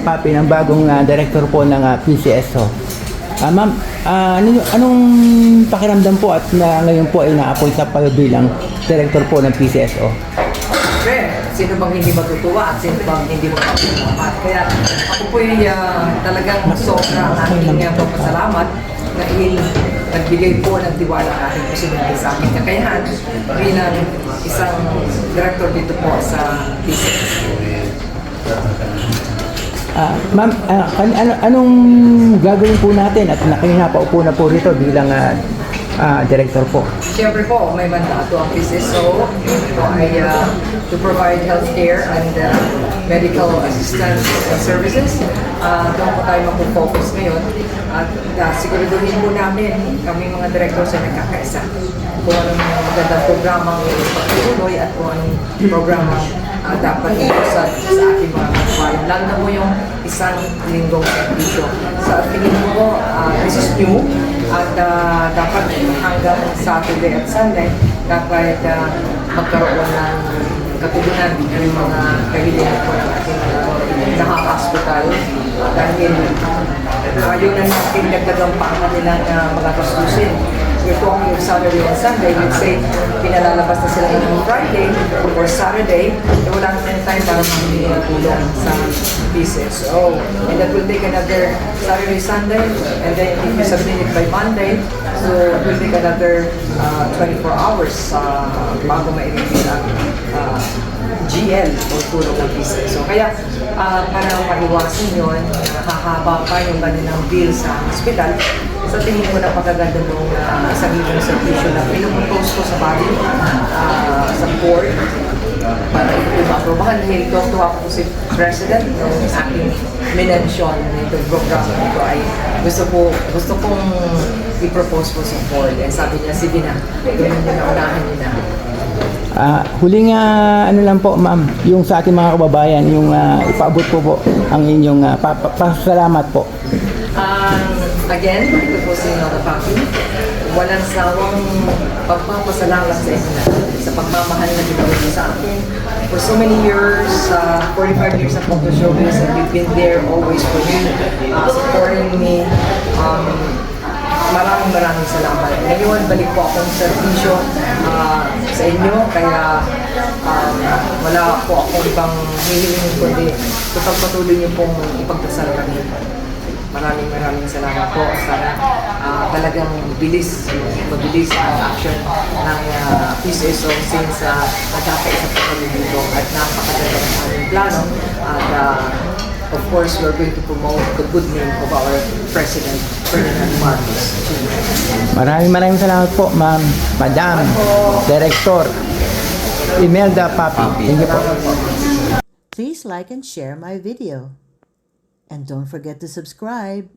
Papi, ng bagong director po ng PCSO. Ma'am, anong pakiramdam po at ngayon po ay na-appoint na kayo bilang director po ng PCSO? Siyempre, sino bang hindi matutuwa at sino bang hindi magpapasalamat. Kaya ako po yung talagang sobrang aking papasalamat dahil nagbigay po ng tiwala ang ating presidente sa aking kakayahan bilang isang director dito po sa PCSO. Ma'am, anong gagawin po natin at nakinapaupo na po rito bilang director po? Siyempre po, may mandato ang PCSO. Ito ay to provide healthcare and medical assistance services. Doon po tayo mag-focus ngayon. At siguraduhin po namin kami mga directors ay nagkakaisa. Kung anong mga magandang programang pagtutuloy at kung anong programang dapat iusad sa ating mga kabayan. Lalo na po yung isang linggong servisyo. Sa tingin ko, this is new at dapat hanggang Saturday at Sunday dapat magkaroon ng katugunan ng mga kahilingan po ng ating naka-hospital dahil yun ang natin nagdagang pa ang kanilang mga kastusin. We're talking of Saturday and Sunday, let's say, pinalalabas na sila ng Friday or Saturday, wala na time para mamili ng tulong sa PCSO. And that will take another Saturday, Sunday, and then if you submit it by Monday, so it will take another 24 hours bago ma-reveal ang GL o tulong ng PCSO. Kaya para maiwasan yun, hahaba pa yung kanilang bill sa hospital. Sa tingin ko napakaganda nung isang ibang servisyo na pinupropose ko sa body, sa board, para ito ma-aprobahan. Dahil tuwa ko si President nung aking minensyon nitong program nito ay gusto kong i-propose po sa board. And sabi niya, sige na, gawin niyo na, unahan niyo na. Huling ano lang po ma'am, yung sa ating mga kababayan, yung ipaabot po ang inyong pasalamat po. Again, ito po si Nora Papi. Walang sawang pagpapasalamat sa inyo sa pagmamahal na ginawa niyo sa akin. For so many years, 45 years ng Photo Showbiz, and you've been there always for me, supporting me. Maraming salamat. Ngayon, balik po akong servisyo sa inyo, kaya wala po akong ibang hihilingin kundi ipagpatuloy niyo pong ipagdasal kami. Maraming salamat po. Sana talagang mabilis ang action ng PCSO since nagkakaisa po kami dito at napakaganda ng aming plano. At of course, we're going to promote the good name of our President, Ferdinand Marcos Jr. Maraming salamat po, ma'am, madam, director, Imelda Papi. Thank you po. Please like and share my video. And don't forget to subscribe.